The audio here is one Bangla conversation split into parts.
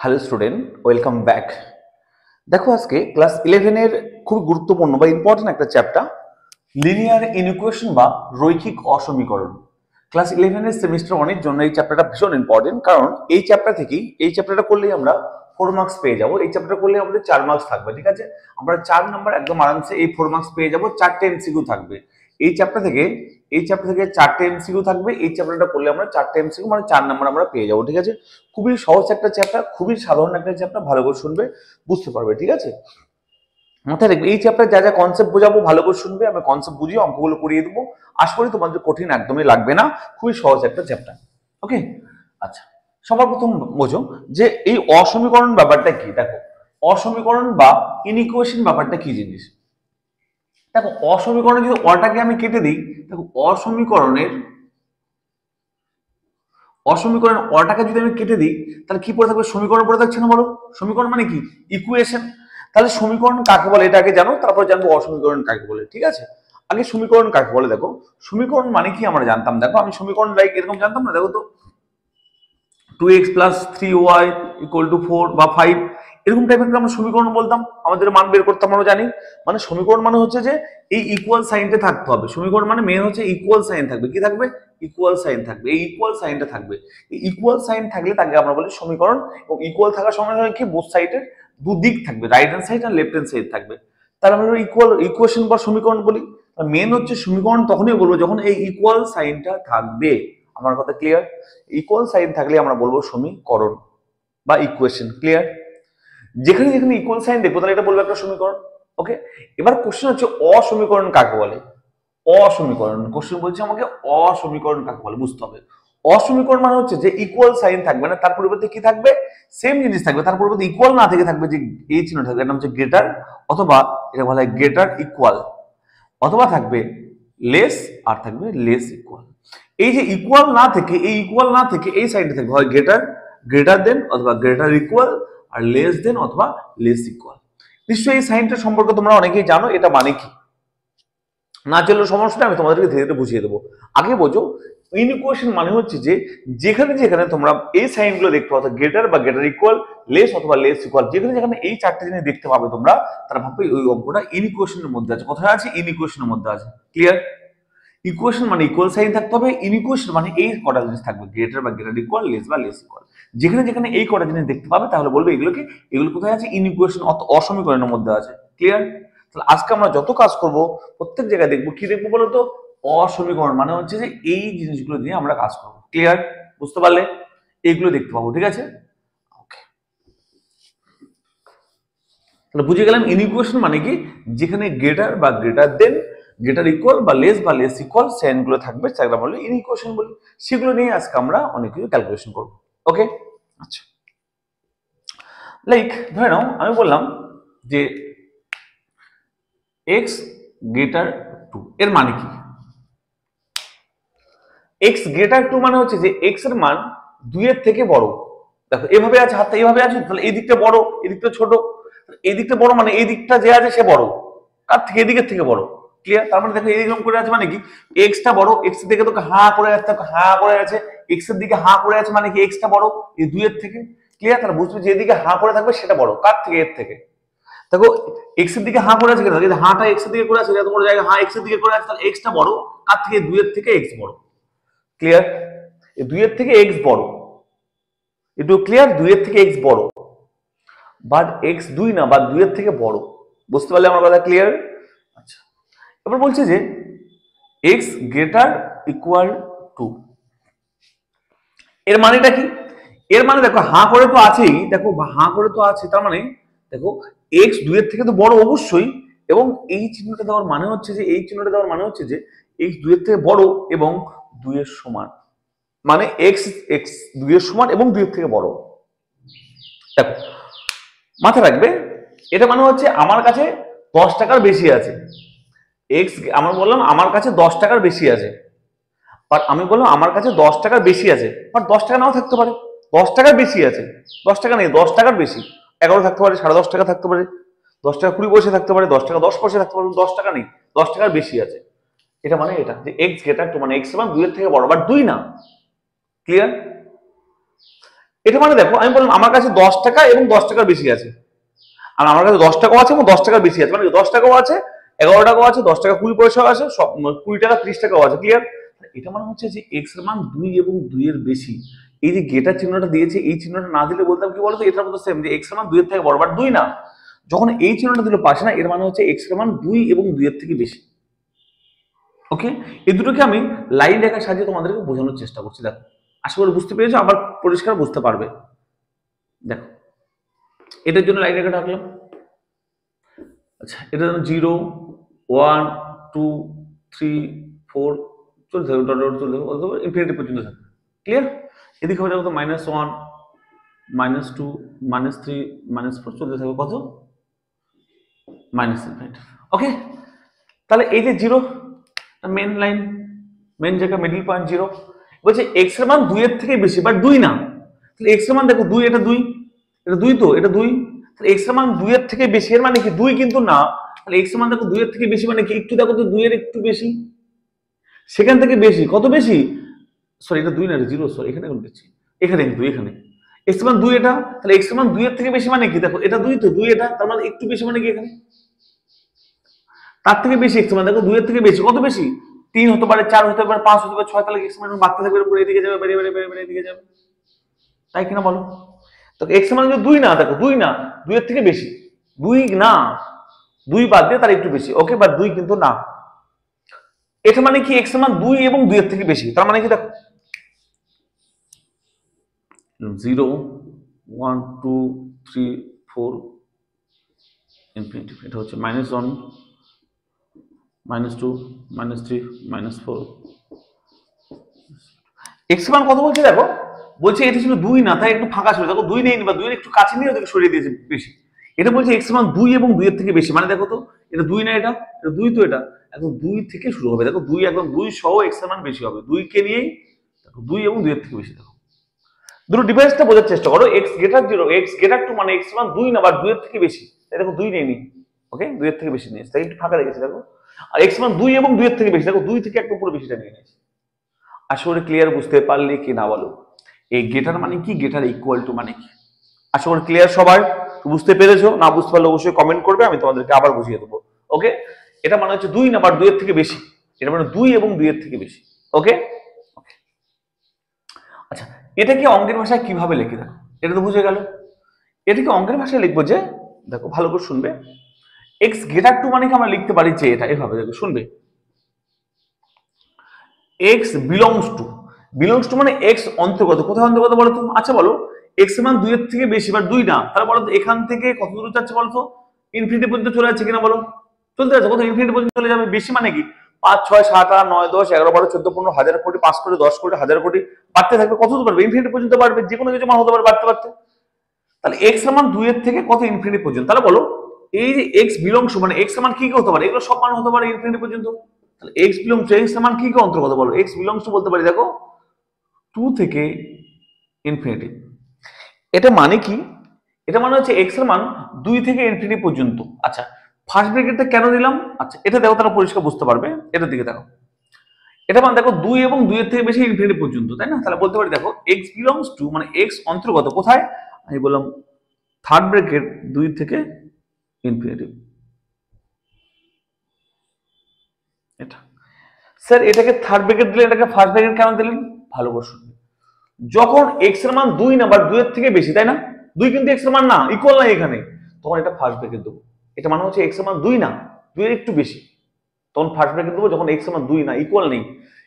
Hello student, welcome back. দেখো আজকে ক্লাস 11 এর খুব গুরুত্বপূর্ণ বা ইম্পর্টেন্ট একটা চ্যাপ্টার, লিনিয়ার ইনইকুয়েশন বা রৈখিক অসমীকরণ। ক্লাস 11 এর সেমিস্টার 1 এর জন্য এই চ্যাপ্টারটা ভীষণ ইম্পর্টেন্ট, কারণ এই চ্যাপ্টারটা করলেই আমরা 4 মার্কস পেয়ে যাব। এই চ্যাপ্টার করলে আমাদের 4 মার্কস থাকবে, ঠিক আছে? আমরা 4 নাম্বার একদম আরামসে এই 4 মার্কস পেয়ে যাব। 4টে এমসিকিউ থাকবে এই চ্যাপ্টার থেকে। এই চ্যাপ্টার থেকে 4টে এমসিকিউ থাকবে। এই চ্যাপ্টারটা করলে আমরা 4টে এমসিকিউ মানে 4 নাম্বার আমরা পেয়ে যাব, ঠিক আছে? খুবই সহজ একটা চ্যাপ্টার, খুবই সাধারণ একটা চ্যাপ্টার, ভালো করে শুনবে বুঝতে পারবে, ঠিক আছে? মাথায় রাখবে এই চ্যাপ্টার যা যা কনসেপ্ট বোঝাবো ভালো করে শুনবে, আমি কনসেপ্ট বুঝিয়ে অঙ্কগুলো করিয়ে দেবো। আশা করি তোমাদের কঠিন একদমই লাগবে না, খুবই সহজ একটা চ্যাপ্টার। ওকে, আচ্ছা, সবার প্রথম বোঝো যে এই অসমীকরণ ব্যাপারটা কি। দেখো, অসমীকরণ বা ইনইকুয়েশন ব্যাপারটা কি জিনিস। দেখো, অসমীকরণে যদি অটাকে আমি কেটে দিই, দেখো অসমীকরণ অটাকে যদি আমি কেটে দিই তাহলে কি পড়ে থাকবে? সমীকরণ পড়ে থাকছে না? বলো, সমীকরণ মানে কি? ইকুয়েশন। তাহলে সমীকরণ কাকে বলে এটা আগে জানো, তারপর জানবো অসমীকরণ কাকে বলে, ঠিক আছে? আগে সমীকরণ কাকে বলে দেখো। সমীকরণ মানে কি আমরা জানতাম, দেখো আমি সমীকরণ লাইক এরকম জানতাম না। দেখো তো, 2x + 3y = 4 বা 5, এরকম টাইপের আমরা সমীকরণ বলতাম, আমাদের মান বের করতাম, আমরা জানি। মানে সমীকরণ মানে হচ্ছে যে এই ইকুয়াল সাইনটা থাকতে হবে। সমীকরণ মানে মেন হচ্ছে ইকুয়াল সাইন থাকবে। কি থাকবে? ইকুয়াল সাইন থাকবে। এই ইকুয়াল সাইনটা থাকবে। এই ইকুয়াল সাইন থাকলে তাকে আমরা বলি সমীকরণ। এবং ইকুয়াল থাকার সঙ্গে সঙ্গে কি বোথ সাইডের দুদিক থাকবে, রাইট হ্যান্ড সাইড আর লেফট হ্যান্ড সাইড থাকবে, তার আমরা ইকুয়েশন বা সমীকরণ বলি। মেন হচ্ছে সমীকরণ তখনই বলবো যখন এই ইকুয়াল সাইনটা থাকবে। আমার কথা ক্লিয়ার? ইকুয়াল সাইন থাকলে আমরা বলবো সমীকরণ বা ইকুয়েশন। ক্লিয়ার? যেখানে যেখানে ইকুয়াল সাইন দেখবো তাহলে এটা বলবো একটা সমীকরণ। ওকে, এবার কোশ্চেন হচ্ছে অসমীকরণ কাকে বলে। অসমীকরণ কোশ্চেন বলছে আমাকে অসমীকরণ কাকে বলে বুঝতে হবে। অসমীকরণ মানে হচ্ছে যে ইকুয়াল সাইন থাকবে না, তার পরিবর্তে কি থাকবে? সেম জিনিস থাকবে, তার পরিবর্তে ইকুয়াল না থেকে থাকবে যে এই চিহ্ন থাকবে, এটা হচ্ছে গ্রেটার, অথবা এটা বলা হয় গ্রেটার ইকুয়াল, অথবা থাকবে লেস আর থাকবে লেস ইকুয়াল। এই যে ইকুয়াল না থেকে এই সাইডে থাকবে হয় গ্রেটার দেন অথবা গ্রেটার ইকুয়াল, আর লেস দেন অথবা লেস ইকুয়াল। নিশ্চয়ই এই সাইনটা সম্পর্কে তোমরা অনেকেই জানো, এটা মানে কি না চললে সমস্যা, আমি তোমাদেরকে ধীরে ধীরে বুঝিয়ে দেবো। আগে বোঝো, ইনইকুয়েশন মানে হচ্ছে যে যেখানে যেখানে তোমরা এই সাইনগুলো দেখতে পাবে, গ্রেটার বা গ্রেটার ইকুয়াল, লেস অথবা লেস ইকুয়াল, যেখানে যেখানে এই চারটে জিনিস দেখতে পাবে তোমরা, তারা ভাববে ওই অঙ্কটা ইনইকুয়েশনের মধ্যে আছে। কোথায় আছে? ইনইকুয়েশনের মধ্যে আছে। ক্লিয়ার? ইকুয়েশন মানে ইকুয়াল সাইন থাকতে হবে, ইনইকুয়েশন মানে এই কটা জিনিস থাকবে, গ্রেটার বা গ্রেটার ইকুয়াল, লেস বা লেস ইকুয়াল। যেখানে যেখানে এই কটা জিনিস দেখতে পাবে তাহলে বলবে এগুলো কোথায় আছে? ইনইকুয়েশন অসমীকরণের মধ্যে আছে। ক্লিয়ার? তাহলে আজকে আমরা যত কাজ করব প্রত্যেক জায়গায় দেখবো কি দেখবো বলতো? অসমীকরণ মানে হচ্ছে যে এই জিনিসগুলো দিয়ে আমরা কাজ করবো। ক্লিয়ার? বুঝতে পারলে? এইগুলো দেখতে পাবো, ঠিক আছে? ওকে, তাহলে বুঝে গেলাম ইনইকুয়েশন মানে কি, যেখানে গ্রেটার বা গ্রেটার দেন, গ্রেটার ইকুয়াল বা লেস ইকুয়াল সাইনগুলো থাকবে, সেগুলো বলে ইনইকুয়েশন বলি। সেগুলো নিয়ে আজকে আমরা অনেক কিছু ক্যালকুলেশন করবো। ওকে, আচ্ছা, লাইক ধরে নাও আমি বললাম যে এক্স গ্রেটার 2, এর মানে কি? এক্স গ্রেটার 2 মানে হচ্ছে যে এক্স এর মান 2 এর থেকে বড়। দেখো এভাবে আছে, হাতটা এইভাবে আছে, তাহলে এই দিকটা বড় এই দিকটা ছোট। এই দিকটা বড় মানে এই দিকটা যে আছে সে বড় কার থেকে? এদিকের থেকে বড়। ক্লিয়ার? তার মানে দেখো এইরকম করে আছে মানে কি, এক্সটা বড়, এক্স এর দিকে তোকে হা করে আছে, এক্স এর দিকে হা করে আছে মানে কি এক্সটা বড় এই 2 এর থেকে। ক্লিয়ার? তাহলে বুঝবে যে এদিকে হা করে থাকবে সেটা বড় কার থেকে? এর থেকে। দেখো এক্স এর দিকে হা করে আছে কেন? যদি হাটা এক্স এর দিকে করে আছে, এত বড় জায়গা হা এক্স এর দিকে করে আছে, তাহলে এক্সটা বড় কার থেকে? 2 এর থেকে এক্স বড়। ক্লিয়ার? এই 2 এর থেকে এক্স বড়, একটু ক্লিয়ার? 2 এর থেকে এক্স বড়, বাট এক্স 2 না, বা 2 এর থেকে বড়। বুঝতে পারলে আমার কথা? ক্লিয়ার? আচ্ছা, এবার বলছে যে এক্স গ্রেটার ইকুয়াল টু, এর মানেটা কি? এর মানে দেখো হা করে তো আছেই, দেখো হা করে তো আছে, তার মানে দেখো এক্স 2 এর থেকে তো বড় অবশ্যই, এবং এই চিহ্নটা দেওয়ার মানে হচ্ছে যে এক্স 2 এর থেকে বড় এবং 2 এর সমান, মানে এক্স এক্স 2 এর সমান এবং 2 এর থেকে বড়। দেখো মাথায় রাখবে, এটা মানে হচ্ছে আমার কাছে 10 টাকার বেশি আছে। এক্স আমার বললাম আমার কাছে 10 টাকার বেশি আছে, বাট আমি বললাম আমার কাছে 10 টাকার বেশি আছে, বাট 10 টাকা নাও থাকতে পারে। 10 টাকার বেশি আছে, 10 টাকা নেই, 10 টাকার বেশি 11 থাকতে পারে, 10.5 টাকা থাকতে পারে, 10 টাকা 20 পয়সা থাকতে পারে, 10 টাকা 10 পয়সা থাকতে পারে, 10 টাকা নেই, 10 টাকার বেশি আছে। এটা মানে এটা যে এক্স গ্রেটার টু মানে এক্স সমান 2 এর থেকে বড়, বাট 2 না। ক্লিয়ার? এটা মানে দেখো আমি বললাম আমার কাছে 10 টাকা এবং 10 টাকার বেশি আছে, আর আমার কাছে 10 টাকাও আছে এবং 10 টাকার বেশি আছে, মানে 10 টাকাও আছে, 11 টাকাও আছে, 10 টাকা 20 পয়সাও আছে, সব 20 টাকা 30 টাকাও আছে। ক্লিয়ার? এটা মানে হচ্ছে যে এক্স এর মান 2 এবং 2 এর বেশি। এই যে গেটার চিহ্নটা দিয়েছে, এই চিহ্নটা না দিলে বলতাম কি বলতো, এটার মতো সেম যে এক্স এর মান 2 এর থেকে বড়, বাট 2 না। যখন এই চিহ্নটা দিল পাশে না, এর মানে হচ্ছে এক্স এর মান 2 এবং 2 এর থেকে বেশি। ওকে, এই দুটোকে আমি লাইন রেখা সাজিয়ে তোমাদেরকে বোঝানোর চেষ্টা করছি। দেখো আশা করি বুঝতে পেরেছো, আবার পরিষ্কার বুঝতে পারবে। দেখো এটার জন্য লাইন রেখা রাখলাম। আচ্ছা, এটা যেন 0 1 2 3 4 চলতে থাকবে, ডট ডট চলতে থাকবে, ইনফিনিটি পর্যন্ত থাকবে। ক্লিয়ার? এদিকে হবে দেখো -1 -2 -3 -4 চলতে থাকবে কত, -ইনফিনিটি। ওকে, তাহলে এই যে 0 মেন লাইন, মেন জায়গা, মিডল পয়েন্ট 0। বলছে এক্স এর মান 2 এর থেকে বেশি, বাট 2 না। তাহলে এক্স এর মান দেখো 2, এটা 2, এটা 2, তো এটা 2। তাহলে এক্স এর মান 2 এর থেকে বেশি, এর মানে কি 2 কিন্তু না। তাহলে এক্স এর মান দেখো 2 এর থেকে বেশি মানে কি, একটু দেখো তো 2 এর একটু বেশি, সেখান থেকে বেশি, কত বেশি, সরি এটা 2 না, এটা 0, সরি এখানে কোন দিচ্ছি, এখানে কিন্তু এখানে এক্স এর মান 2 এটা, তাহলে এক্স এর মান 2 এর থেকে বেশি মানে কি, দেখো এটা 2, তো 2 এটা, তার মানে একটু বেশি মানে কি এখানে তার থেকে বেশি এক্স মান, দেখো 2 এর থেকে বেশি, কত বেশি, 3 হতে পারে, 4 হতে পারে, 5 হতে পারে, 6, তাহলে এক্স মান বাড়তে থাকবে, উপরে এদিকে যাবে, বেড়ে বেড়ে বেড়ে বেড়ে এদিকে যাবে, তাই কিনা বলো? তো এক্স মান যদি 2 না, দেখো 2 না, 2 এর থেকে বেশি, 2 না, 2 বাদ দিয়ে তার একটু বেশি। ওকে, বাট 2 কিন্তু না। এটা মানে কি এক্স মান 2 এবং 2 এর থেকে বেশি, তার মানে কি দেখো 0 1 2 3 4 ইনফিনিটি, এটা হচ্ছে -1 -2 -3 -4। এক্স মান কত বলছে দেখো, বলছে এটা ছিল 2 না, তাই একটু ফাঁকা ছিল, দেখো 2 নেই বা 2 এর একটু কাছে নিয়ে ওদেরকে সরিয়ে দিয়েছে বেশি। এটা বলছে এক্স মান 2 এবং 2 এর থেকে বেশি, মানে দেখো তো এটা 2 না, এটা 2, তো এটা একদম 2 থেকে শুরু হবে, দেখো 2 একদম 2 সহ এক্স এর মান বেশি হবে, 2 কে নিয়েই দেখো 2 এবং 2 এর থেকে বেশি। দেখো দুটো ডিফারেন্সটা বোঝার চেষ্টা করো, এক্স গ্রেটার 0 এক্স গ্রেটার 2 মানে এক্স মান 2 না, বা 2 এর থেকে বেশি, তাই দেখো 2 নেই। ওকে, 2 এর থেকে বেশি নিয়েছে, তাই একটু ফাঁকা রেখেছে দেখো। আর এক্স মান 2 এবং 2 এর থেকে বেশি, দেখো 2 থেকে একটু পুরো বেশিটা নিয়ে নিয়েছে। আশা করি ক্লিয়ার বুঝতে পারলে কি না বলো? এই গেটার মানে কি, গেটার ইকুয়াল টু মানে কি, আশা করি ক্লিয়ার সবাই বুঝতে পেরেছো? না বুঝতে পারলে অবশ্যই কমেন্ট করবে, আমি তোমাদেরকে আবার বুঝিয়ে দেবো। ওকে, এটা মানে হচ্ছে 2 না, বা 2 এর থেকে বেশি, এটা মানে 2 এবং 2 এর থেকে বেশি। ওকে, আচ্ছা এটাকে অঙ্কের ভাষায় কিভাবে লিখে, দেখো এটা তো বুঝে গেল। এটাকে অঙ্কের ভাষায় লিখবো যে, দেখো ভালো করে শুনবে, এক্স গ্রেটার 2 মানে কি আমরা লিখতে পারি যে এটা এভাবে, দেখো শুনবে, এক্স বিলংস টু মানে এক্স অন্তর্গত, কোথায় অন্তর্গত বলো তো? আচ্ছা বলো, এক্স এর মান 2 এর থেকে বেশি বা 2 না, তাহলে বলো তো এখান থেকে কত দূর যাচ্ছে বলো তো? ইনফিনিটি পর্যন্ত চলে যাচ্ছে কিনা বলো? চলতে যাচ্ছে, কত ইনফিনিটি পর্যন্ত চলে যাবে। বেশি মানে কি 5 6 7 8 9 10 11 12 14 15 হাজার কোটি, 5 কোটি 10 কোটি 1000 কোটি বাড়তে থাকবে, কত দূর পারবে? ইনফিনিটি পর্যন্ত বাড়বে, যে কোনো কিছু মান হতে পারে বাড়তে বাড়তে। তাহলে এক্স এর মান 2 এর থেকে কত ইনফিনিটি পর্যন্ত, তাহলে বলো এই যে এক্স বিলংস মানে এক্স এর মান কি কি হতে পারে, এগুলো সব মান হতে পারে ইনফিনিটি পর্যন্ত। তাহলে এক্স বিলংস টু এক্স এর মান কি কি অন্তর্গত বলো? এক্স বিলংস টু বলতে পারি দেখো 2 থেকে ইনফিনিটি। এটা মানে কি, এটা মানে হচ্ছে এক্স এর মান 2 থেকে ইনফিনিটি পর্যন্ত। আচ্ছা ফার্স্ট ব্র্যাকেটটা কেন দিলাম, আচ্ছা এটা দেখো তারা পরিষ্কার বুঝতে পারবে, এটার দিকে দেখো, এটা মানে দেখো 2 এবং 2 এর থেকে বেশি ইনফিনিটি পর্যন্ত, তাই না? তাহলে বলতে পারি দেখো এক্স বিলংস টু মানে এক্স অন্তর্গত কোথায়, আমি বললাম থার্ড ব্র্যাকেট 2 থেকে ইনফিনিটি। এটা স্যার এটাকে থার্ড ব্র্যাকেট দিলেন, এটাকে ফার্স্ট ব্র্যাকেট কেন দিলেন, ভালো করে শুনবেন। যখন এক্স এর মান 2 না বা 2 এর থেকে বেশি, তাই না, 2 কিন্তু এক্স এর মান না, ইকুয়াল নাই এখানে, তখন এটা ফার্স্ট ব্র্যাকেট দেবো। এটা মানে হচ্ছে এক্স এর মান 2 না, 2 এর একটু বেশি, তখন ফার্স্ট ব্র্যাকেট দেবো। যখন এক্স এর মান 2 না, ইকুয়াল নেই,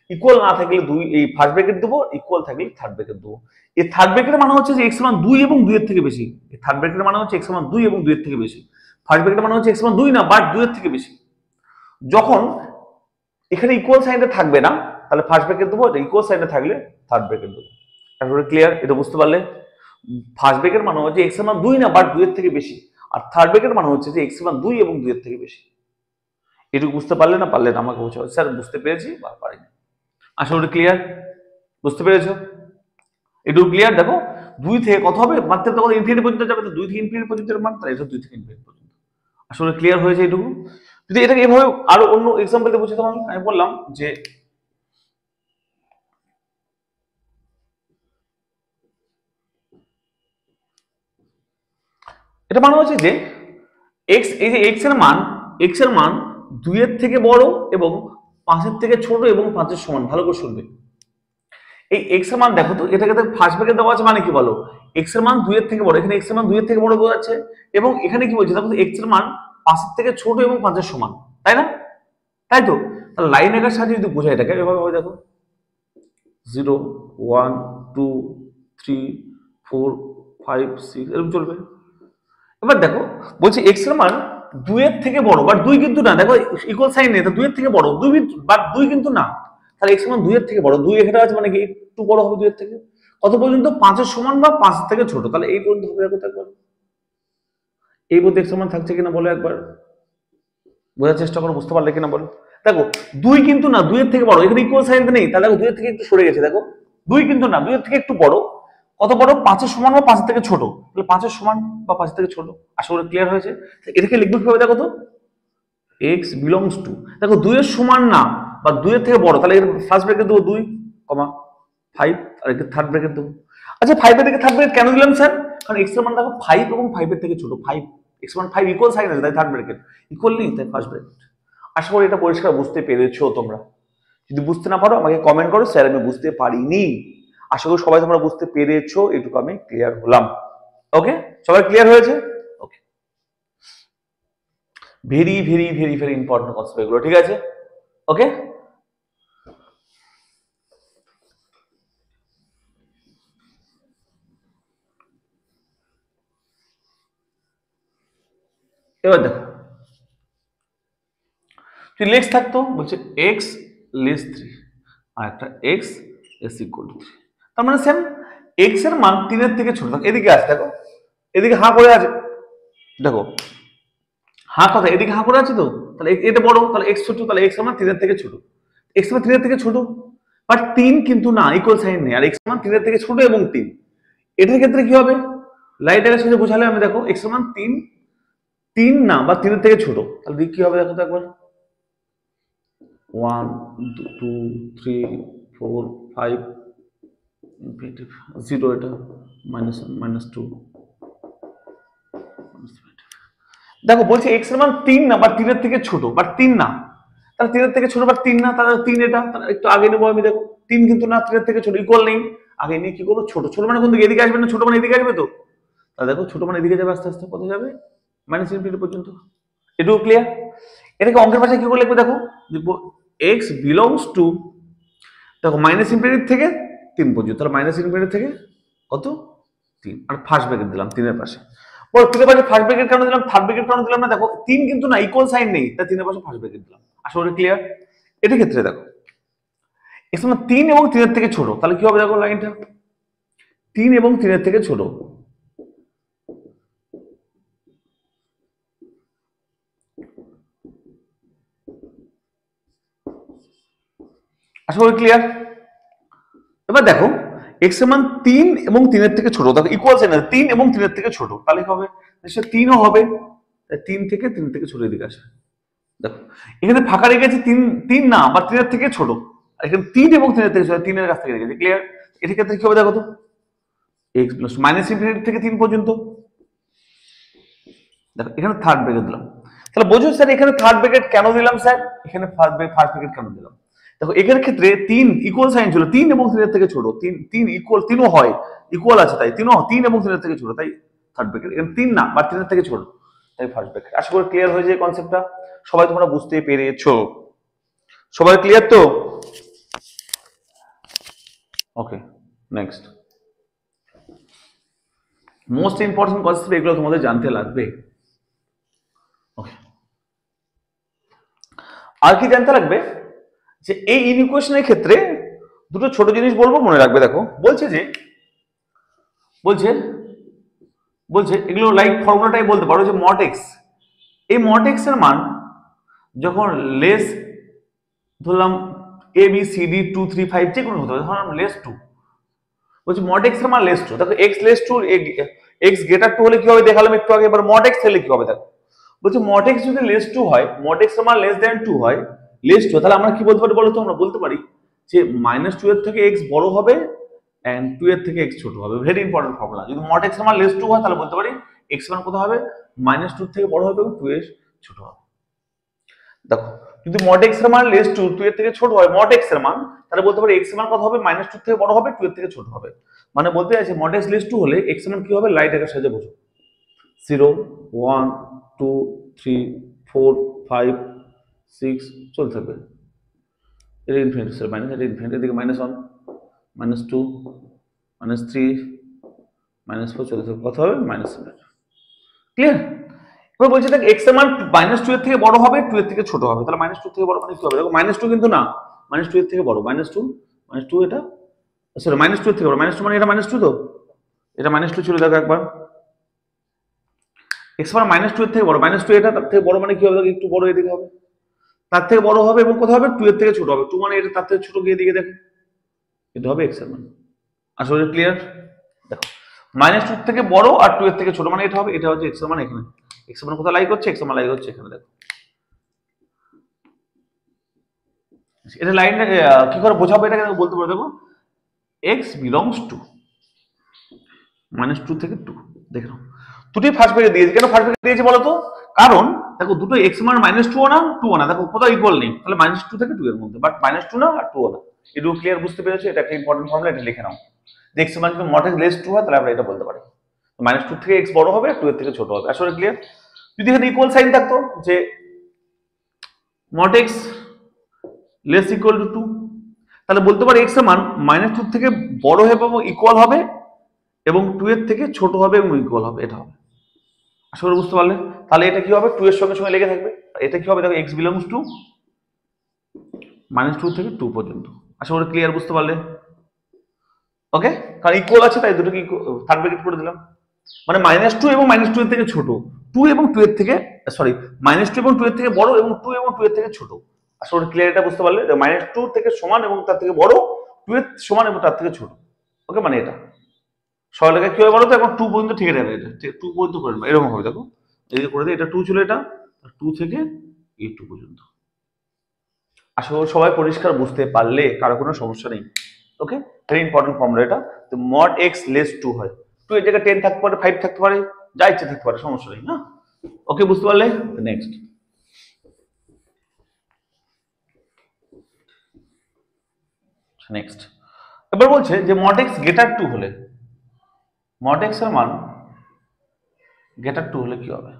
ইকুয়াল না থাকলে 2 এই ফার্স্ট ব্র্যাকেট দেবো, ইকুয়াল থাকলে থার্ড ব্র্যাকেট দেবো। এই থার্ড ব্র্যাকেটের মানে হচ্ছে যে এক্স এর মান 2 এবং 2 এর থেকে বেশি, এই থার্ড ব্র্যাকেটের মানে হচ্ছে এক্স এর মান 2 এবং 2 এর থেকে বেশি। ফার্স্ট ব্র্যাকেটের মানে হচ্ছে এক্স এর মান 2 না বাট 2 এর থেকে বেশি। যখন এখানে ইকুয়াল সাইনটা থাকবে না, তাহলে ফার্স্ট ব্র্যাকেট দেবো, ইকুয়াল সাইনটা থাকলে থার্ড ব্র্যাকেট দেবো। তারপরে ক্লিয়ার, এটা বুঝতে পারলে? ফার্স্ট ব্র্যাকেট মানে হচ্ছে এক্স এর মান 2 না বাট 2 এর থেকে বেশি, আর থার্ড ব্র্যাকেট মানে হচ্ছে যে এক্স এর মান 2 এবং 2 এর থেকে বেশি। এটুকু বুঝতে পারলে না পারলে না আমাকে বলছো, স্যার বুঝতে পেরেছি বা পারিনি। আশা করি ক্লিয়ার, বুঝতে পেরেছো? এটুকু ক্লিয়ার। দেখো 2 থেকে কত হবে, মাত্র তখন ইনফিনিটি পর্যন্ত যাবে, তো 2 থেকে ইনফিনিটি পর্যন্ত মান, তাহলে এটা 2 থেকে ইনফিনিটি পর্যন্ত। আসলে ক্লিয়ার হয়েছে এটুকু? যদি এটাকে এভাবে আরো অন্য এক্সাম্পল দিয়ে বুঝে তোমাকে আমি বললাম যে এটা মানে হচ্ছে যে এক্স, এই যে এক্স এর মান 2 এর থেকে বড় এবং 5 এর থেকে ছোট এবং 5 এর সমান। ভালো করে শুনবে, এই এক্স এর মান দেখো তো, এটাকে ফার্স্ট ব্র্যাকেট দেওয়া আছে মানে কি বলো, এক্স এর মান 2 এর থেকে বড়, এখানে এক্স এর মান 2 এর থেকে বড় বোঝাচ্ছে, এবং এখানে কি বলছে দেখো এক্স এর মান 5 এর থেকে ছোট এবং 5 এর সমান, তাই না? তাই তো, তাহলে লাইন আঁকার সাহায্যে যদি বোঝাই এটাকে এভাবে হবে, দেখো 0 1 2 3 4 5 6 এরকম চলবে। এবার দেখো বলছি এক্স এর মান 2 এর থেকে বড়, বাট 2 কিন্তু না, দেখো ইকুয়াল সাইন নেই, তো 2 এর থেকে বড়, 2 বাট 2 কিন্তু না, তাহলে এক্স এর মান 2 এর থেকে বড়, 2 এখানে আছে মানে কি একটু বড় হবে 2 এর থেকে, কত পর্যন্ত? 5 এর সমান বা 5 এর থেকে ছোট, তাহলে এই পর্যন্ত হবে। দেখো একবার এই পর্যন্ত এক্স এর মান থাকছে কিনা বলো, একবার বোঝার চেষ্টা করো, বুঝতে পারলে কিনা বলো। দেখো 2 কিন্তু না, 2 এর থেকে বড়, এখানে ইকুয়াল সাইন নেই, তাহলে দেখো 2 এর থেকে একটু সরে গেছে, দেখো 2 কিন্তু না, 2 এর থেকে একটু বড়, কত বড়? 5 এর সমান বা 5 এর থেকে ছোট, তাহলে 5 এর সমান বা 5 এর থেকে ছোট। আশা করি ক্লিয়ার হয়েছে। এটাকে লিখবে কিভাবে দেখো তো, x বিলংস টু, দেখো 2 এর সমান না বা 2 এর থেকে বড়, তাহলে এর ফার্স্ট ব্র্যাকেট দেবো 2, 5, আর এর থার্ড ব্র্যাকেট দেবো। আচ্ছা 5 এর থেকে থার্ড ব্র্যাকেট কেন দিলাম স্যার? কারণ x এর মান দেখো 5 এবং 5 এর থেকে ছোট, 5 x মান 5 ইকুয়াল সাইন আছে, তাই থার্ড ব্র্যাকেট, ইকুয়াল নেই তাই ফার্স্ট ব্র্যাকেট। আশা করি এটা পরিষ্কার বুঝতে পেরেছো তোমরা। যদি বুঝতে না পারো আমাকে কমেন্ট করো, স্যার আমি বুঝতে পারিনি। আশা করি সবাই তোমরা বুঝতে পেরেছো, এটুকু আমি ক্লিয়ার হলাম। ওকে, সবাই ক্লিয়ার হয়েছে? Okay, very very very very important concept এগুলো, ঠিক আছে? ওকে, এবার দেখো যদি লেস থাকতো, বলছে এক্স লেস 3 আর একটা এক্স এস ইকুয়াল টু 3, তার মানে সেম এক্স এর মান 3 এর থেকে ছোট থাকে। এদিকে আসে দেখো, এদিকে হাঁ করে আছে, দেখো হাঁ কথা, এদিকে হাঁ করে আছে তো, তাহলে এটা বড়, তাহলে এক্স ছোট, তাহলে এক্স এর মান 3 এর থেকে ছোট, এক্স এর মান 3 এর থেকে ছোট, বাট 3 কিন্তু না, ইকুয়াল সাইন নেই, আর এক্স এর মান 3 এর থেকে ছোট এবং 3, এটার ক্ষেত্রে কি হবে? লাইটের সাথে বোঝালে আমি, দেখো এক্স এর মান 3 না বা 3 এর থেকে ছোট, তাহলে কি হবে দেখো তো একবার, 1 2 3 4 5 0, এটা -1 -2, দেখো বলছে এক্স এর মান 3 না বা 3 এর থেকে ছোট, বাট 3 না, তাহলে 3 এর থেকে ছোট বা 3 না, তাহলে 3 এটা, তাহলে একটু আগে নেবো আমি, দেখো 3 কিন্তু না, 3 এর থেকে ছোট, ইকুয়াল নেই, আগে নিয়ে কি করবো, ছোট, ছোট মানে কোন দিকে? এদিকে আসবে না, ছোট মানে এদিকে আসবে তো, তাহলে দেখো ছোট মানে এদিকে যাবে, আস্তে আস্তে কত যাবে? -∞ পর্যন্ত। এটুকু ক্লিয়ার? এটাকে অঙ্কের ভাষায় কি করে লিখবো দেখো, লিখবো এক্স বিলংস টু, দেখো -∞ থেকে 3 পর্যন্ত, তাহলে -∞ থেকে কত? 3, আর ফার্স্ট ব্র্যাকেট দিলাম 3 এর পাশে। বল 3 এর পাশে ফার্স্ট ব্র্যাকেট কেন দিলাম, থার্ড ব্র্যাকেট কেন দিলাম না? দেখো 3 কিন্তু না, ইকুয়াল সাইন নেই, তাই 3 এর পাশে ফার্স্ট ব্র্যাকেট দিলাম। আশা করি ক্লিয়ার? এটার ক্ষেত্রে দেখো এক্স মান 3 এবং 3 এর থেকে ছোট, তাহলে কি হবে দেখো লাইনটা, 3 এবং 3 এর থেকে ছোট, আশা করি ক্লিয়ার? এবার দেখো এক্স এর মান 3 এবং 3 এর থেকে ছোট, দেখো ইকুয়াল সাইন আছে, 3 এবং 3 এর থেকে ছোট, তাহলে কি হবে? নিশ্চয়ই 3 ও হবে, তাই 3 থেকে 3 থেকে ছোট এদিকে আসবে। দেখো এখানে ফাঁকা রেখেছি 3, 3 না বা 3 এর থেকে ছোট, আর এখানে 3 এবং 3 এর থেকে ছোট, 3 এর কাছ থেকে রেখেছি। ক্লিয়ার? এটার ক্ষেত্রে কি হবে দেখো তো, এক্স প্লাস -∞ থেকে 3 পর্যন্ত, দেখো এখানে থার্ড ব্র্যাকেট দিলাম, তাহলে বোঝো স্যার এখানে থার্ড ব্র্যাকেট কেন দিলাম স্যার, এখানে ফার্স্ট ব্র্যাকেট কেন দিলাম? দেখো এখানে ক্ষেত্রে 3 ইকুয়াল সাইন ছিল, 3 এবং 3 এর থেকে ছোট, 3 ইকুয়াল, 3 ও হয় ইকুয়াল আছে, তাই 3 এবং 3 এর থেকে ছোট, তাই থার্ড ব্র্যাকেট, এখানে 3 না বা 3 এর থেকে ছোট, তাই ফার্স্ট ব্র্যাকেট। আশা করি ক্লিয়ার হয়ে যায় কনসেপ্টটা, সবাই তোমরা বুঝতে পেরেছো? সবাই ক্লিয়ার তো? ওকে, নেক্সট মোস্ট ইম্পর্টেন্ট কনসেপ্ট, এগুলো তোমাদের জানতে লাগবে। ওকে, আর কি জানতে লাগবে, যে এই ইনইকুয়েশনের ক্ষেত্রে দুটো ছোট জিনিস বলবো, মনে রাখবে। দেখো বলছে যে বলছে বলছে এগুলো লাইক ফর্মুলাটাই বলতে পারো, যে মড এক্স, এই মড এক্স এর মান যখন লেস, ধরলাম এ বি সি ডি 2 3 5 যে কোনো হতে পারে, ধরলাম লেস 2, বলছি মড এক্স এর মান লেস 2, দেখো এক্স লেস 2, এক্স গ্রেটার 2 হলে কি হবে দেখালাম একটু আগে, এবার মড এক্স হলে কি হবে দেখো, বলছে মড এক্স যদি লেস 2 হয়, মড এক্স এর মান লেস দ্যান 2 হয়, লেস 2, তাহলে আমরা কি বলতে পারি বলো তো, আমরা বলতে পারি যে -2 এর থেকে এক্স বড় হবে এন্ড 2 এর থেকে এক্স ছোট হবে। ভেরি ইম্পর্টেন্ট ফর্মুলা, যদি মড এক্স এর মান লেস 2 হয় তাহলে বলতে পারি এক্স মান কত হবে, -2 থেকে বড় হবে এবং 2 এর ছোট হবে। দেখো কিন্তু মড এক্স এর মান লেস টু 2 এর থেকে ছোট হয় মড এক্স এর মান, তাহলে বলতে পারি এক্স এর মান কত হবে, -2 থেকে বড় হবে 2 এর থেকে ছোট হবে। মানে বলতে চাইছে মড এক্স লেস টু হলে এক্স এর মান কি হবে, লাইট আকার সাহায্যে বোঝো 0 1 2 3 4 5 6 চলতে থাকবে, এটা ইনফিনিটি স্যার মাইনাস, এটা ইনফিনিটি দিকে -1 -2 -3 -4 চলতে থাকবে, কত হবে -7। ক্লিয়ার? এবার বলছে দেখ এক্স এর মান -2 এর থেকে বড় হবে 2 এর থেকে ছোট হবে, তাহলে -2 থেকে বড় মানে কি হবে, দেখো -2 কিন্তু না, -2 এর থেকে বড়, -2 এটা সরি -2 এর থেকে বড়, -2 মানে এটা -2 তো, এটা -2 ছিল দেখো একবার, এক্স মান -2 এর থেকে বড়, -2 এটা তার থেকে বড় মানে কি হবে, একটু বড় এদিকে হবে, তার থেকে বড় হবে এবং কত হবে 2 এর থেকে ছোট হবে, 2 মানে এটা তার থেকে ছোট গিয়ে দিকে দেখো, এটা হবে এক্স এর মান। আসলে ক্লিয়ার? দেখো -2 থেকে বড় আর 2 এর থেকে ছোট মানে এটা হবে, এটা হচ্ছে এক্স এর মান, এখানে এক্স এর মান কোথায় লাই করছে, এক্স এর মান লাই করছে এখানে, দেখো এটা লাইনটা কি করে বোঝাবো, এটাকে বলতে পারো, দেখো এক্স বিলংস টু -2 থেকে 2, দেখে নাও দুটোই ফার্স্ট ব্র্যাকেট দিয়েছে, কেন ফার্স্ট ব্র্যাকেট দিয়েছে বলো তো, কারণ দেখো দুটো এক্স মান -2 না 2 না, দেখো কোথাও ইকুয়াল নেই, তাহলে -2 থেকে 2 এর মধ্যে, বাট -2 না আর 2 না, এটু ক্লিয়ার বুঝতে পেরেছো, এটা একটা ইম্পর্টেন্ট ফর্মুলা, এটা লিখে নাও, যে এক্স মান যদি মড এক্স লেস 2 হয় তাহলে আমরা এটা বলতে পারি -2 থেকে এক্স বড় হবে 2 এর থেকে ছোট হবে। আসলে ক্লিয়ার? যদি এখানে ইকুয়াল সাইন থাকতো যে mod x less equal to 2, তাহলে বলতে পারি এক্স এর মান -2 থেকে বড় হবে এবং ইকুয়াল হবে এবং 2 এর থেকে ছোট হবে এবং ইকুয়াল হবে, এটা হবে। আশা করি বুঝতে পারলে? তাহলে এটা কি হবে, 2 এর সঙ্গে সঙ্গে লেগে থাকবে, এটা কি হবে, দেখো x বিলংস টু -2 থেকে 2 পর্যন্ত। আশা করি ক্লিয়ার, বুঝতে পারলে? ওকে, কারণ ইকুয়াল আছে তাই দুটোকে থার্ড ব্র্যাকেট করে দিলাম, মানে -2 এবং -2 এর থেকে ছোট, 2 এবং 2 এর থেকে সরি -2 এবং 2 এর থেকে বড় এবং 2 এবং 2 এর থেকে ছোট। আশা করি ক্লিয়ার, এটা বুঝতে পারলে? -2 থেকে সমান এবং তার থেকে বড়, 2 এর সমান এবং তার থেকে ছোট। ওকে, মানে এটা সরলরেখা কি হবে বলো তো, এখন 2 পর্যন্ত ঠিক যাবে, এটা 2 পর্যন্ত করে নেবো, এরকম হবে, দেখো এই যে করে দিই, এটা 2 ছিল, এটা 2 থেকে এই 2 পর্যন্ত। আশা করি সবাই পরিষ্কার বুঝতে পারলে, কারো কোনো সমস্যা নেই। ওকে, ভেরি ইম্পর্টেন্ট ফর্মুলা এটা, তো মড এক্স লেস 2 হয়, 2 এর জায়গায় 10 থাকতে পারে, 5 থাকতে পারে, যা ইচ্ছে থাকতে পারে, সমস্যা নেই না। ওকে, বুঝতে পারলে? নেক্সট নেক্সট এবার বলছে যে মড এক্স গ্রেটার 2 হলে, মড এক্স এর মান গ্রেটার 2 হলে কি হবে,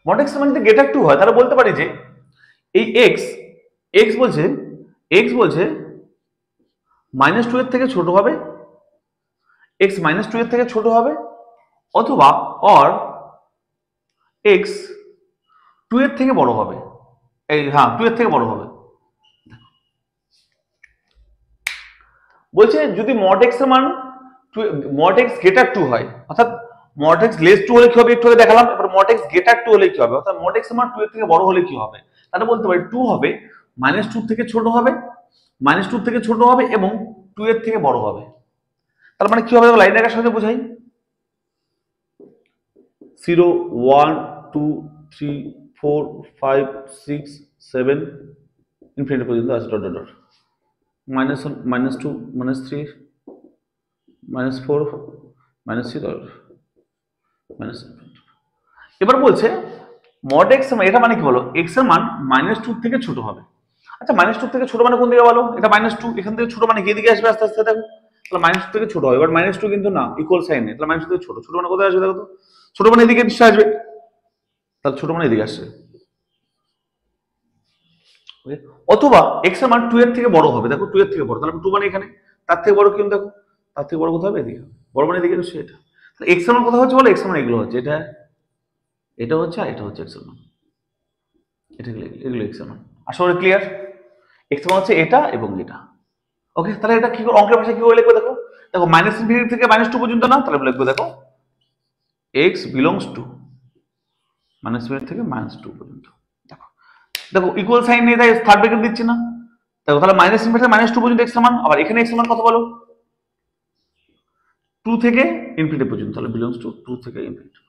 মড এক্স এর মান যদি গ্রেটার 2 হয় তাহলে বলতে পারি যে এই x বলছে -2 এর থেকে ছোট হবে, x -2 এর থেকে ছোট হবে, অথবা অর x 2 এর থেকে বড় হবে, এই হ্যাঁ 2 এর থেকে বড় হবে। বলছে যদি মড এক্স এর মান মড এক্স গ্রেটার 2 হয়, অর্থাৎ মড এক্স লেস 2 হলে কি হবে একটু আগে দেখালাম, এবার মড এক্স গ্রেটার 2 হলে কি হবে, অর্থাৎ মড এক্স এর মান 2 এর থেকে বড় হলে কি হবে, তাহলে বলতে পারি 2 হবে -2 থেকে ছোট হবে, -2 থেকে ছোট হবে এবং 2 এর থেকে বড় হবে। তার মানে কি হবে, লাইন আকার সাথে বোঝাই, 0 1 2 3 4 5 6 7 ইনফিনিটি পর্যন্ত আছে, ডট ডট ডট -1 -2 -3 -4 -3 এবার বলছে মড এক্স এটা মানে কি বলো, এক্স এর মান -2 থেকে ছোট হবে। আচ্ছা -2 থেকে ছোট মানে কোন দিকে বলো, এটা -2 এখান থেকে ছোট মানে কি দিকে আসবে আস্তে আস্তে, দেখো তাহলে -2 থেকে ছোট হবে, বাট -2 কিন্তু না, ইকুয়াল সাইন নেই, তাহলে -2 থেকে ছোট, ছোট মানে কোথায় আসবে, দেখো তো ছোট মানে এদিকে নিশ্চয় আসবে, তাহলে ছোট মানে এদিকে আসছে। অথবা এক্স এর মান 2 এর থেকে বড় হবে, দেখো 2 এর থেকে বড়, তাহলে 2 মানে এখানে, তার থেকে বড় কিন্তু দেখো তার থেকে বড় কোথাও হবে, এদিকে বড় মানে এদিকে নিশ্চয়ই এটা, তাহলে এক্স এর মান কোথাও হচ্ছে বলো, এক্স এর মান এগুলো হচ্ছে, এটা হচ্ছে আর এটা হচ্ছে এক্স এর মান, এগুলো এক্স এর মান। আশা করি ক্লিয়ার? এক্স এর মান হচ্ছে এটা এবং এটা। ওকে, তাহলে এটা কি করে অঙ্কের ভাষায় কি করে লিখবো, দেখো দেখো -ইনফিনিটি থেকে -2 পর্যন্ত না, তাহলে লিখবো দেখো x বিলংস টু -ইনফিনিটি থেকে -2 পর্যন্ত। দেখো দেখো ইকুয়াল সাইন নেই তাই থার্ড ব্র্যাকেট দিচ্ছি না, দেখো তাহলে -ইনফিনিটি থেকে -2 পর্যন্ত x এর মান, আবার এখানে x এর মান কত বলো, 2 থেকে ইনফিনিটি পর্যন্ত, তাহলে বিলংস টু 2 থেকে ইনফিনিটি।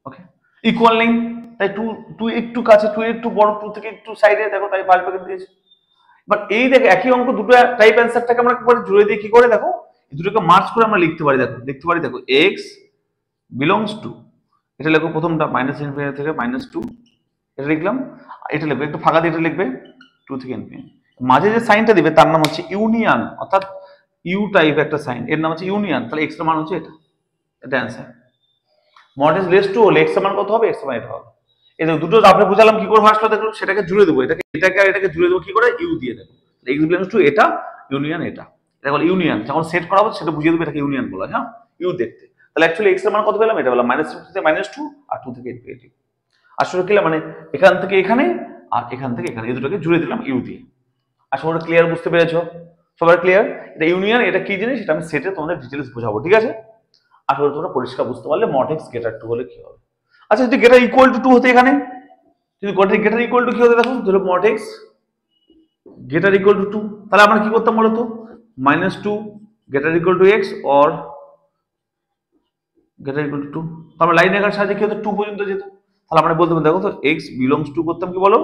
ওকে, ইকুয়াল নেই তাই 2 একটু কাছে, 2 একটু বড়, 2 থেকে একটু সাইডে, দেখো তাই ফার্স্ট ব্র্যাকেট দিয়েছি। বাট এই দেখো একই অঙ্ক দুটো টাইপ অ্যান্সারটাকে আমরা একবার জুড়ে দিয়ে কি করে, দেখো এই দুটোকে মার্জ করে আমরা লিখতে পারি, দেখো দেখতে পারি, দেখো x বিলংস টু, এটা লিখো প্রথমটা মাইনাস ইনফিনিটি থেকে -2, এটা লিখলাম। এটা লিখবে একটু ফাঁকা দিয়ে, এটা লিখবে 2 থেকে ইনফিনিটি। মাঝে যে সাইনটা দিবে তার নাম হচ্ছে ইউনিয়ন, অর্থাৎ ইউ টাইপ একটা সাইন, এর নাম হচ্ছে ইউনিয়ন। তাহলে এক্স এর মান হচ্ছে এটা, এটা answer. Mod is less two হলে এক্স এর মান কত হবে? এক্স এর মান এটা হবে। এই দুটো আপনি বুঝালাম কি করে আসলো দেখুন, সেটাকে জুড়ে দেবো, এটাকে আর এটাকে জুড়ে দেবো কি করে? ইউ দিয়ে দেবো। এক্স বিলংস টু এটা, ইউনিয়ন এটা, এটা বলে ইউনিয়ন। যখন সেট করা হবে সেটা বুঝিয়ে দেবো, এটাকে ইউনিয়ন বলা হয়। হ্যাঁ, ইউ দেখতে। তাহলে অ্যাকচুয়ালি এক্স এর মান কত পেলাম? এটা পেলাম -2 থেকে -2 আর 2 থেকে ইনফিনিটি। আসলে কি মানে এখান থেকে এখানে আর এখান থেকে এখানে, এই দুটোকে জুড়ে দিলাম ইউ দিয়ে। আসলে ওটা ক্লিয়ার, বুঝতে পেরেছো? সবার ক্লিয়ার? এটা ইউনিয়ন, এটা কি জিনিস সেটা আমি সেটে তোমাদের ডিটেইলস বোঝাবো, ঠিক আছে? আসলে তোমরা পরিষ্কার বুঝতে পারলে মড এক্স গ্রেটার 2 হলে কি হবে। আচ্ছা, যদি গ্রেটার ইকুয়াল টু 2 হতে, এখানে যদি গ্রেটার ইকুয়াল টু কি হতে দেখো, ধরো mod x greater equal to 2, তাহলে আমরা কি করতাম বলো তো? -2 greater equal to x or greater equal to 2। তাহলে লাইন রেখার সাহায্যে কি হতো? 2 পর্যন্ত যেত। তাহলে আমরা বলতে দেখো তো এক্স বিলংস টু করতাম কি বলো?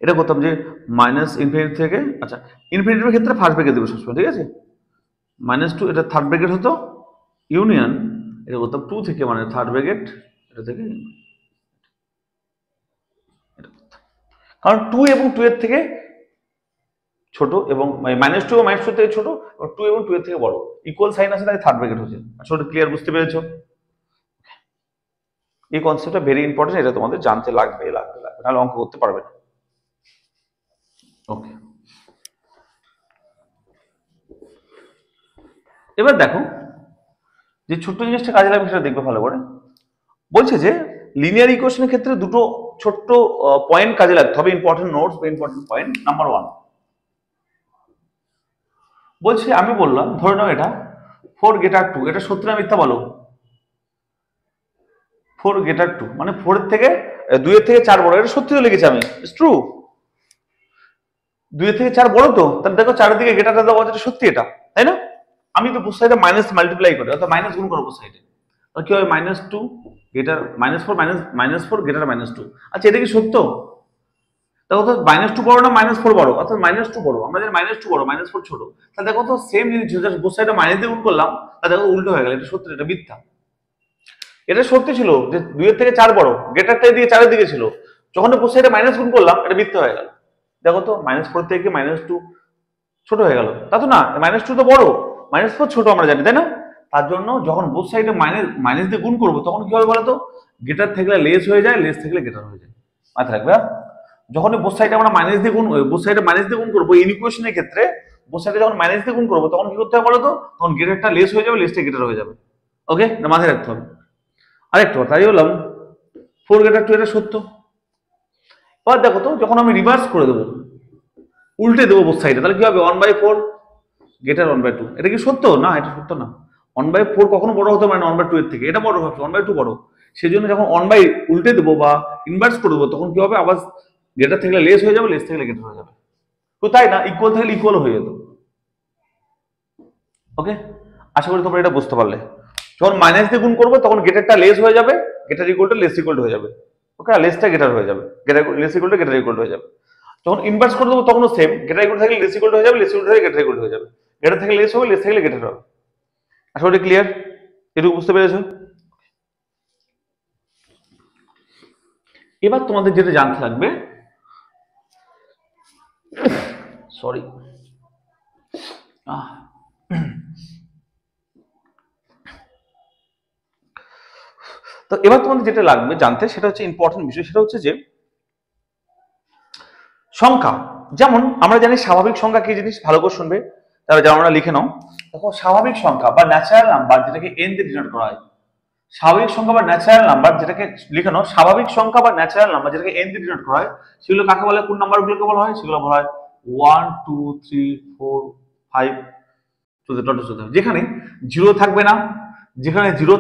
এটা করতাম যে মাইনাস ইনফিনিটি থেকে, আচ্ছা ইনফিনিটির ক্ষেত্রে ফার্স্ট ব্র্যাকেট দেবে সবসময়, ঠিক আছে? -2 এটা থার্ড ব্র্যাকেট হতো, ইউনিয়ন এটা করতাম 2 থেকে, মানে থার্ড ব্র্যাকেট এটা থেকে, কারণ 2 এবং 2 এর থেকে ছোট এবং -2 এবং -2 থেকে ছোট, 2 এবং 2 এর থেকে বড়, ইকুয়াল সাইন আছে তাই থার্ড ব্র্যাকেট হচ্ছে। আসলে ক্লিয়ার, বুঝতে পেরেছো? এই কনসেপ্টটা ভেরি ইম্পর্টেন্ট, এটা তোমাদের জানতে লাগবে, নাহলে অঙ্ক করতে পারবে না। ওকে, এবার দেখো যে ছোট্ট জিনিসটা কাজে লাগবে সেটা দেখবে ভালো করে। বলছে যে লিনিয়ার ইকুয়েশনের ক্ষেত্রে দুটো ছোট্ট পয়েন্ট কাজে লাগতে হবে, ইম্পর্টেন্ট নোটস বা ইম্পর্টেন্ট পয়েন্ট। নাম্বার 1 বলছে, আমি বললাম ধরে নাও এটা 4 গ্রেটার 2, এটা সত্যি না মিথ্যা বলো? 4 গ্রেটার 2 মানে 4 এর থেকে 2 এর থেকে 4 বড়, এটা সত্যি তো লিখেছি আমি, ইটস ট্রু। 2 এর থেকে 4 বড় তো, তাহলে দেখো 4 এর দিকে গ্রেটারটা দেওয়া আছে, সত্যি এটা, তাই না? আমি তো বোথ সাইডে মাইনাস মাল্টিপ্লাই করি, অর্থাৎ মাইনাস গুণ করব বোথ সাইডে, তাহলে কি হবে? -2 গ্রেটার -4 -4 গ্রেটার -2। আচ্ছা, এটা কি সত্য? দেখো তো -2 বড় না -4 বড়? অর্থাৎ -2 বড়, আমরা জানি -2 বড়, -4 ছোট। তাহলে দেখো তো সেম জিনিস, জাস্ট বোথ সাইডে মাইনাস দিয়ে গুণ করলাম, তাহলে দেখো উল্টো হয়ে গেল। এটা সত্যি, এটা মিথ্যা। এটা সত্যি ছিল যে 2 এর থেকে 4 বড়, গ্রেটারটা এদিকে 4 এর দিকে ছিল, যখন বোথ সাইডে মাইনাস গুণ করলাম এটা মিথ্যা হয়ে গেল। দেখো তো -4 থেকে -2 ছোট হয়ে গেল, তা তো না, -2 তো বড়, -4 ছোট আমরা জানি, তাই না? তার জন্য যখন বোথ সাইডে মাইনাস দিয়ে গুণ করবো তখন কি হবে বলতো? গ্রেটার থাকলে লেস হয়ে যায়, লেস থাকলে গ্রেটার হয়ে যায়। মাথায় রাখবে। যখন বোথ সাইডে আমরা বোথ সাইডে মাইনাস দিয়ে গুণ করবো ইনইকুয়েশনের ক্ষেত্রে, বোথ সাইডে যখন মাইনাস দিয়ে গুণ করবো তখন কি করতে হবে বলতো? তখন গ্রেটারটা লেস হয়ে যাবে, লেসটা গ্রেটার হয়ে যাবে। ওকে, না মাথায় রাখতে হবে। আরেকটা কথা, তাই বললাম 4 গ্রেটার 2 এটা সত্য। এবার দেখো তো যখন আমি রিভার্স করে দেবো, উল্টে দেবো বোথ সাইডে, তাহলে কি হবে? 1/4 গ্রেটার 1/2, এটা কি সত্য? না, এটা সত্য না। 1/4 কখনো বড় হতে পারে না 1/2 এর থেকে, এটা বড় ভাবছো, 1/2 বড়। সেই জন্য যখন উল্টে দেবো বা ইনভার্স করে দেবো তখন কি হবে? আবার গ্রেটার থাকলে লেস হয়ে যাবে, লেস থাকলে গ্রেটার হয়ে যাবে। তো তাই না, ইকুয়াল থাকলে ইকুয়াল হয়ে যেত। ওকে, আশা করি তোমরা এটা বুঝতে পারলে। যখন মাইনাস দিয়ে গুণ করবো তখন গ্রেটারটা লেস হয়ে যাবে, greater equal to less equal to হয়ে যাবে। ওকে, আর লেসটা গ্রেটার হয়ে যাবে, less equal to greater equal to হয়ে যাবে। যখন ইনভার্স করে দেবো তখনও সেম, গ্রেটার ইকুয়াল থাকলে লেস ইকুয়াল টু হয়ে যাবে, লেস ইকুয়াল টু থাকলে গ্রেটার ইকুয়াল টু হয়ে যাবে, গ্রেটার থাকলে লেস হবে, লেস থাকলে গ্রেটার হবে। আশা করি ক্লিয়ার, এটুকু বুঝতে পেরেছো? এবার তোমাদের যেটা জানতে লাগবে, সরি, তো এবার তোমাদের যেটা লাগবে জানতে সেটা হচ্ছে ইম্পর্টেন্ট বিষয়, সেটা হচ্ছে যে সংখ্যা। যেমন আমরা জানি স্বাভাবিক সংখ্যা কি জিনিস, ভালো করে শুনবে, তাহলে যেমন আমরা লিখে নাও। দেখো, স্বাভাবিক সংখ্যা বা ন্যাচারাল নাম্বার যেটাকে n দিয়ে ডিনোট করা হয়, স্বাভাবিক সংখ্যা বা ন্যাচারাল নাম্বার যেটাকে লিখে নাও, স্বাভাবিক সংখ্যা বা ন্যাচারাল নাম্বার যেটাকে n দিয়ে ডিনোট করা হয়, সেগুলো কাকে বলে? কোন নাম্বারগুলোকে বলা হয়? সেগুলো বলা হয় 1 2 3 4 5 যেখানে জিরো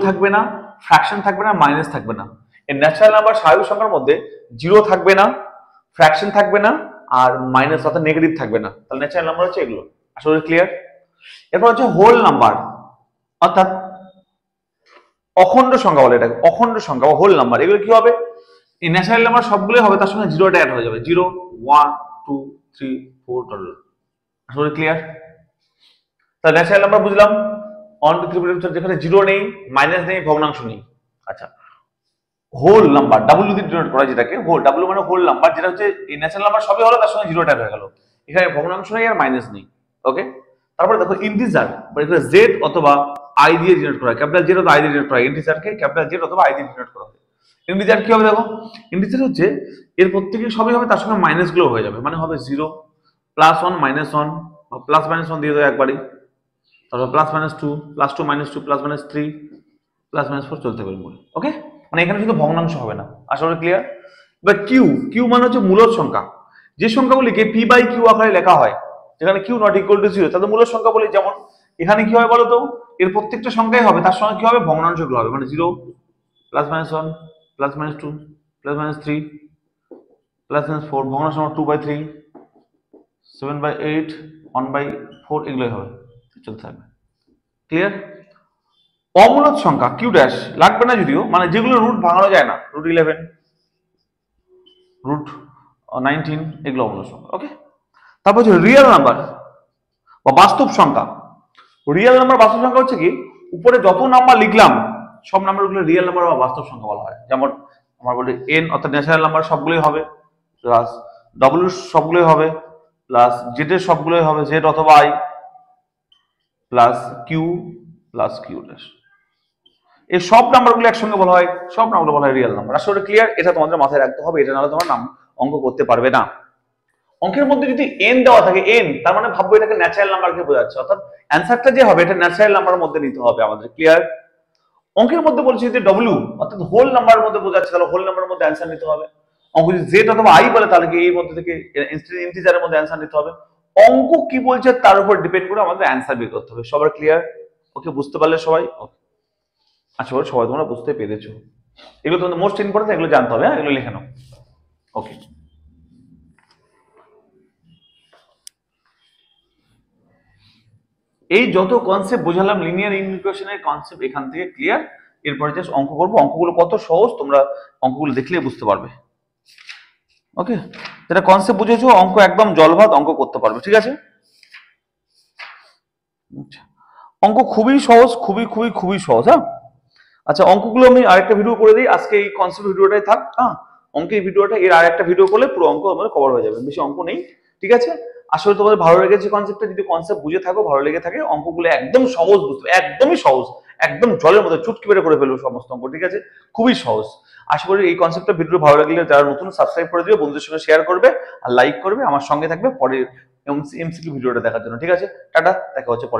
থাকবে না, ফ্র্যাকশন থাকবে না, মাইনাস থাকবে না। এই ন্যাচারাল নাম্বার স্বাভাবিক সংখ্যার মধ্যে জিরো থাকবে না, ফ্র্যাকশন থাকবে না, আর মাইনাস অর্থাৎ নেগেটিভ থাকবে না। তাহলে ন্যাচারাল নাম্বার হচ্ছে এগুলো। আসলে ক্লিয়ার? এরপর হচ্ছে হোল নাম্বার, অর্থাৎ অখণ্ড সংখ্যা বলে এটাকে, অখণ্ড সংখ্যা বা হোল নাম্বার। এগুলো কি হবে? এই ন্যাচারাল নাম্বার সবগুলোই হবে, তার সঙ্গে জিরোটা অ্যাড হয়ে যাবে, 0 1 2 3 4 টোটাল। আসলে ক্লিয়ার? তাহলে ন্যাচারাল নাম্বার বুঝলাম, 1 2 3 যেখানে জিরো নেই, মাইনাস নেই, ভগ্নাংশ নেই। আচ্ছা, হোল নাম্বার ডাব্লিউ দিয়ে ডিনোট করা, যেটাকে হোল, ডাব্লিউ মানে হোল নাম্বার, যেটা হচ্ছে এই ন্যাচারাল নাম্বার সবই হলো, তার সঙ্গে জিরো অ্যাড হয়ে গেল, এখানে ভগ্নাংশ নেই আর মাইনাস নেই। ওকে, তারপরে দেখো ইন্টিজার, মানে এখানে জেড অথবা আই দিয়ে ডিনোট করা হয়, ক্যাপিটাল জেড অথবা আই দিয়ে ডিনোট করা হয়, ইন্টিজারকে ক্যাপিটাল জেড অথবা আই দিয়ে ডিনোট করা হয়। ইন্টিজার কি হবে দেখো, ইন্টিজার হচ্ছে এর প্রত্যেকে সবই হবে, তার সঙ্গে মাইনাস গুলো হয়ে যাবে, মানে হবে 0 +1 -1 বা প্লাস মাইনাস 1 দিয়ে দেবো একবারই, তারপর +-2 +2 -2 +-3 +-4 চলতে পারে বলে। ওকে, মানে এখানে শুধু ভগ্নাংশ হবে না। আশা করি ক্লিয়ার। এবার কিউ, কিউ মানে হচ্ছে মূলদ সংখ্যা, যে সংখ্যাগুলিকে p/q আকারে লেখা হয়, যেখানে q ≠ = 0 তাদের মূলদ সংখ্যা বলি। যেমন এখানে কি হবে বলো তো, এর প্রত্যেকটা সংখ্যাই হবে, তার সঙ্গে কি হবে ভগ্নাংশগুলো হবে, মানে 0 +-1 +-2 +-3 +-4 ভগ্নাংশ 2/3 7/8 1/4 এগুলোই হবে, চলতে থাকবে। ক্লিয়ার। অমূলদ সংখ্যা কিউ ড্যাশ লাগবে না যদিও, মানে যেগুলো রুট ভাঙানো যায় না, √11 √19 এগুলো অমূলদ সংখ্যা। ওকে, তারপর হচ্ছে রিয়েল নাম্বার বা বাস্তব সংখ্যা। রিয়েল নাম্বার বাস্তব সংখ্যা হচ্ছে কি, উপরে যত নাম্বার লিখলাম সব নাম্বারগুলো রিয়েল নাম্বার বা বাস্তব সংখ্যা বলা হয়। যেমন আমার বলি এন অর্থাৎ ন্যাচারাল নাম্বার সবগুলোই হবে, প্লাস ডব্লিউ সবগুলোই হবে, প্লাস জেড এর সবগুলোই হবে, জেড অথবা আই, প্লাস কিউ ড্যাশ। এই সব নাম্বারগুলো একসঙ্গে বলা হয়, সব নাম্বারগুলো বলা হয় রিয়েল নাম্বার। আসলে ক্লিয়ার, এটা তোমাদের মাথায় রাখতে হবে, এটা নাহলে তোমার অঙ্ক করতে পারবে না। অঙ্কের মধ্যে যদি এন দেওয়া থাকে, এন তার মানে ভাববো এটাকে ন্যাচারাল নাম্বারকে বোঝাচ্ছে, অর্থাৎ অ্যান্সারটা যে হবে এটা ন্যাচারাল নাম্বারের মধ্যে নিতে হবে আমাদের। ক্লিয়ার। অঙ্কের মধ্যে বলছি যদি ডব্লিউ অর্থাৎ হোল নাম্বারের মধ্যে বোঝাচ্ছে, তাহলে হোল নাম্বারের মধ্যে অ্যান্সার নিতে হবে। অঙ্ক যদি জেড অথবা আই বলে, তাহলে কি এই মধ্যে থেকে ইন্টিজারের মধ্যে অ্যান্সার নিতে হবে। অঙ্ক কি বলছে তার উপর ডিপেন্ড করে আমাদের অ্যান্সার বের করতে হবে। সবার ক্লিয়ার? ওকে, বুঝতে পারলে সবাই? ওকে, আচ্ছা সবাই তোমরা বুঝতে পেরেছো। এগুলো তোমাদের মোস্ট ইম্পর্টেন্ট, এগুলো জানতে হবে, এগুলো লিখে নাও। ওকে, এই যত কনসেপ্ট বোঝালাম লিনিয়ার ইকুয়েশনের কনসেপ্ট এখান থেকে ক্লিয়ার। এরপরে জাস্ট অঙ্ক করবো, অঙ্কগুলো কত সহজ তোমরা অঙ্কগুলো দেখলে বুঝতে পারবে। ওকে, যেটা কনসেপ্ট বুঝেছো অঙ্ক একদম জলভাত অঙ্ক করতে পারবে। ঠিক আছে, আচ্ছা অঙ্ক খুবই সহজ, খুবই খুবই খুবই সহজ। হ্যাঁ, আচ্ছা অঙ্কগুলো আমি আরেকটা ভিডিও করে দিই, আজকে এই কনসেপ্ট ভিডিওটাই থাক। হ্যাঁ, অঙ্কের ভিডিওটা এর আরেকটা ভিডিও করলে পুরো অঙ্ক আমাদের কভার হয়ে যাবে, বেশি অঙ্ক নেই। ঠিক আছে, আসলে তোমাদের ভালো লেগেছে কনসেপ্টটা, যদি কনসেপ্ট বুঝে থাকো, ভালো লেগে থাকে, অঙ্কগুলো একদম সহজ বুঝতে, একদমই সহজ, একদম জলের মধ্যে চুটকি বেড়ে করে ফেলবো সমস্ত অঙ্ক। ঠিক আছে, খুবই সহজ। আশা করি এই কনসেপ্টটা ভিডিও ভালো লাগলে যারা নতুন সাবস্ক্রাইব করে দিবে, বন্ধুদের সঙ্গে শেয়ার করবে আর লাইক করবে, আমার সঙ্গে থাকবে পরের এমসিকিউ ভিডিওটা দেখার জন্য। ঠিক আছে, টাটা, দেখা হচ্ছে পরে।